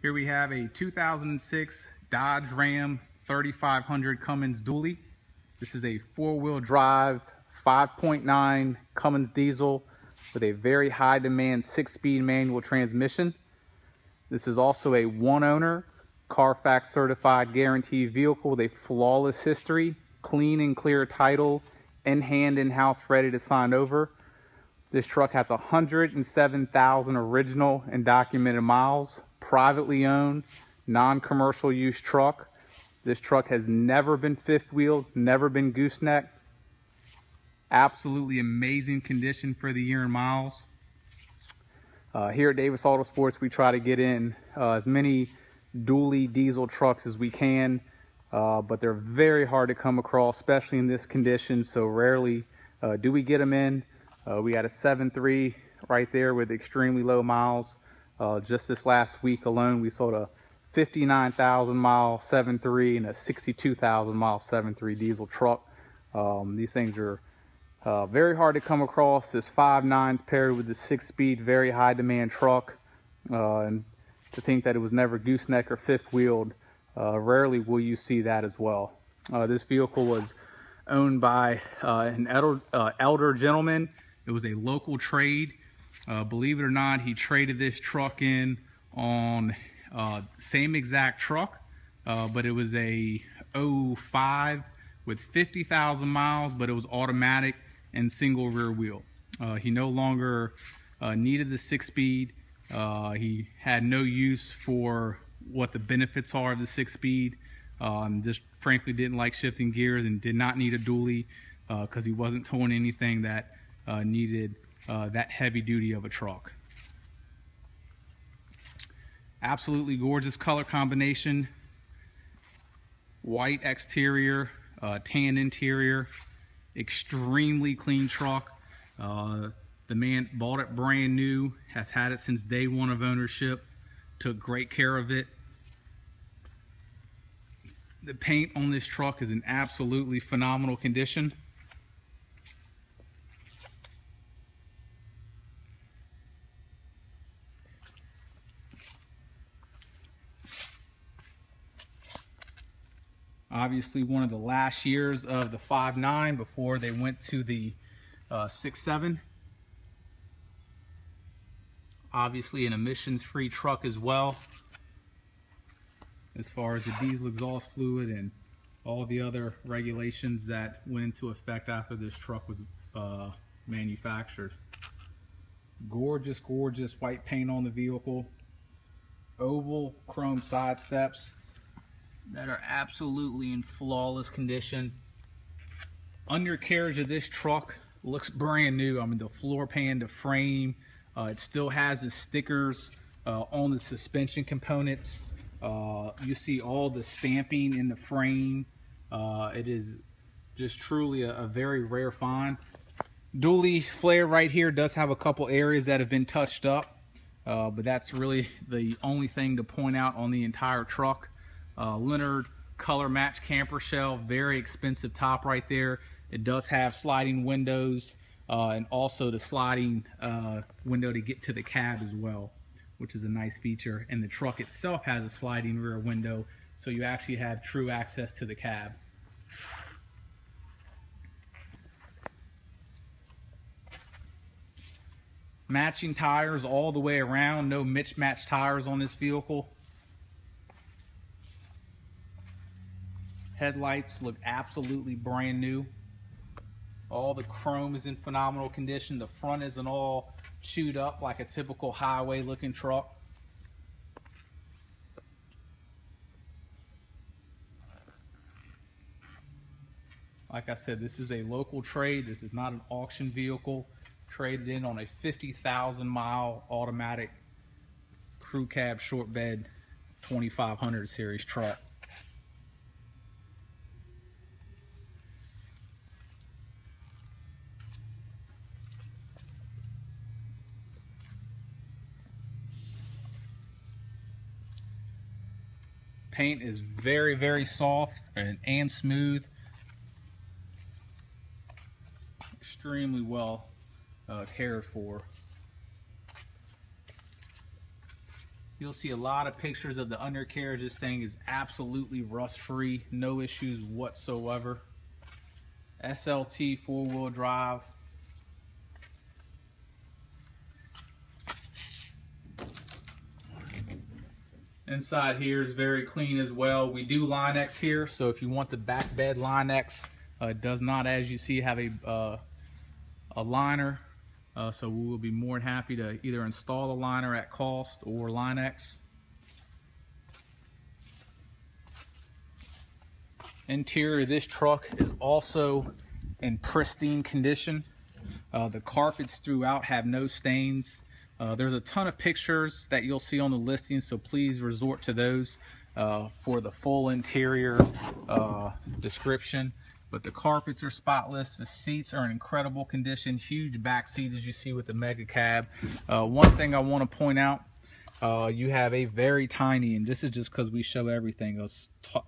Here we have a 2006 Dodge Ram 3500 Cummins dually. This is a four-wheel drive 5.9 Cummins diesel with a very high demand 6-speed manual transmission. This is also a one-owner Carfax certified guaranteed vehicle with a flawless history, clean and clear title, in hand, in-house, ready to sign over. This truck has 107,000 original and documented miles, privately owned, non-commercial use truck. This truck has never been fifth wheeled, never been goosenecked. Absolutely amazing condition for the year and miles. Here at Davis Autosports, we try to get in as many dually diesel trucks as we can, but they're very hard to come across, especially in this condition. So rarely do we get them in. We got a 7.3 right there with extremely low miles. Just this last week alone, we sold a 59,000 mile 7.3 and a 62,000 mile 7.3 diesel truck. These things are very hard to come across. This 5.9's paired with the 6-speed, very high demand truck. And to think that it was never gooseneck or fifth wheeled, rarely will you see that as well. This vehicle was owned by an elder gentleman. It was a local trade. Believe it or not, he traded this truck in on same exact truck, but it was a 05 with 50,000 miles, but it was automatic and single rear wheel. He no longer needed the 6-speed. He had no use for what the benefits are of the 6-speed. Just frankly didn't like shifting gears and did not need a dually because he wasn't towing anything that needed that heavy duty of a truck. Absolutely gorgeous color combination. White exterior, tan interior, extremely clean truck. The man bought it brand new, has had it since day one of ownership, took great care of it. The paint on this truck is in absolutely phenomenal condition. Obviously one of the last years of the 5.9 before they went to the 6.7. Obviously an emissions-free truck as well, as far as the diesel exhaust fluid and all the other regulations that went into effect after this truck was manufactured. Gorgeous, gorgeous white paint on the vehicle. Oval chrome side steps that are absolutely in flawless condition. Undercarriage of this truck looks brand new. I mean, the floor pan, the frame, it still has the stickers on the suspension components. You see all the stamping in the frame. It is just truly a very rare find. Dually flare right here does have a couple areas that have been touched up, but that's really the only thing to point out on the entire truck. Leonard color match camper shell, very expensive top right there. It does have sliding windows and also the sliding window to get to the cab as well, which is a nice feature. And the truck itself has a sliding rear window, so you actually have true access to the cab. Matching tires all the way around, no mismatched tires on this vehicle. Headlights look absolutely brand new. All the chrome is in phenomenal condition. The front isn't all chewed up like a typical highway looking truck. Like I said, this is a local trade. This is not an auction vehicle. Traded in on a 50,000 mile automatic crew cab short bed 2500 series truck. Paint is very, very soft and smooth. Extremely well cared for. You'll see a lot of pictures of the undercarriage. This thing is absolutely rust-free, no issues whatsoever. SLT 4-wheel drive. Inside here is very clean as well. We do Line-X here, so if you want the back bed Line-X, it does not, as you see, have a liner. So we will be more than happy to either install a liner at cost or Line-X. Interior of this truck is also in pristine condition. The carpets throughout have no stains. There's a ton of pictures that you'll see on the listing, so please resort to those for the full interior description. But the carpets are spotless. The seats are in incredible condition. Huge back seat, as you see with the mega cab. One thing I want to point out, you have a very tiny, and this is just because we show everything, a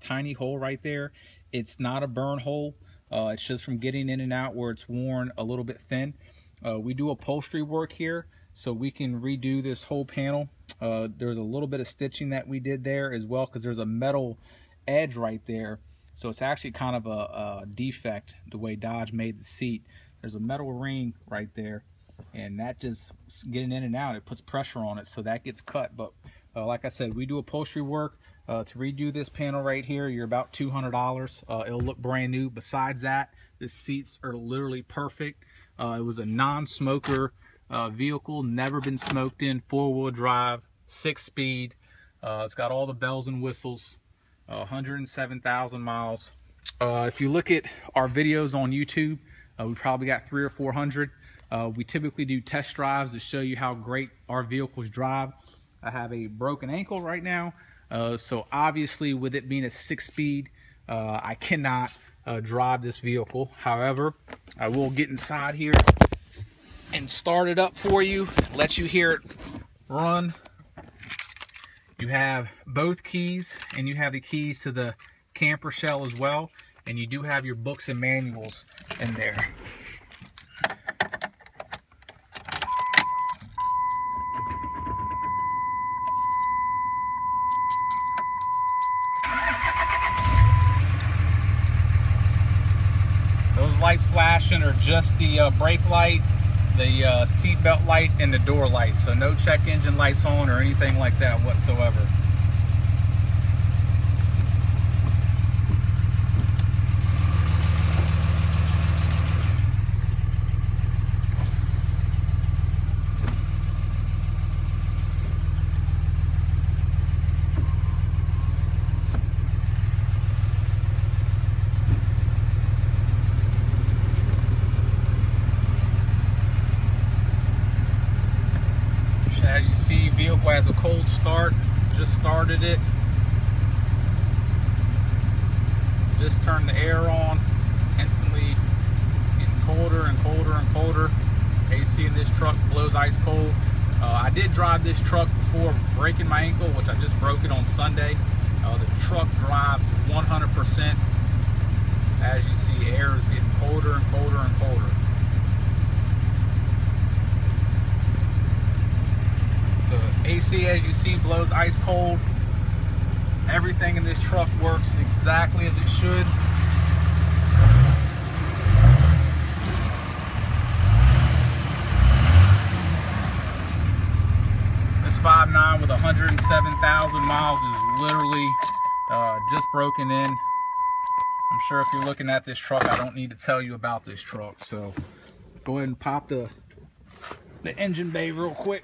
tiny hole right there. It's not a burn hole. It's just from getting in and out where it's worn a little bit thin. We do upholstery work here, so we can redo this whole panel. There's a little bit of stitching that we did there as well, because there's a metal edge right there. So it's actually kind of a defect the way Dodge made the seat. There's a metal ring right there, and that just getting in and out, it puts pressure on it, so that gets cut. But like I said, we do upholstery work. To redo this panel right here, you're about $200. It'll look brand new. Besides that, the seats are literally perfect. It was a non-smoker vehicle, never been smoked in, 4-wheel drive, 6-speed. It's got all the bells and whistles. 107,000 miles. If you look at our videos on YouTube, we probably got 300 or 400. We typically do test drives to show you how great our vehicles drive. I have a broken ankle right now, so obviously with it being a 6-speed, I cannot drive this vehicle. However, I will get inside here and start it up for you, let you hear it run. You have both keys, and you have the keys to the camper shell as well, and you do have your books and manuals in there. Those lights flashing are just the brake light, the seat belt light, and the door light. So no check engine lights on or anything like that whatsoever. As you see, vehicle has a cold start. Just started it. Just turned the air on. Instantly getting colder and colder and colder. AC in this truck blows ice cold. I did drive this truck before breaking my ankle, which I just broke it on Sunday. The truck drives 100%. As you see, air is getting colder and colder and colder. So AC, as you see, blows ice cold. Everything in this truck works exactly as it should. This 5.9 with 107,000 miles is literally just broken in. I'm sure if you're looking at this truck, I don't need to tell you about this truck. So go ahead and pop the engine bay real quick.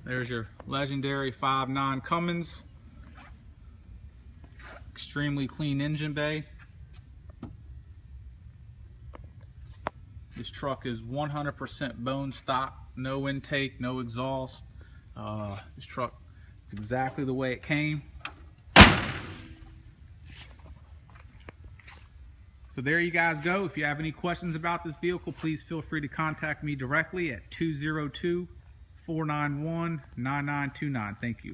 There's your legendary 5.9 Cummins. Extremely clean engine bay. This truck is 100% bone stock, no intake, no exhaust. This truck is exactly the way it came. So there you guys go. If you have any questions about this vehicle, please feel free to contact me directly at 491-9929. Thank you.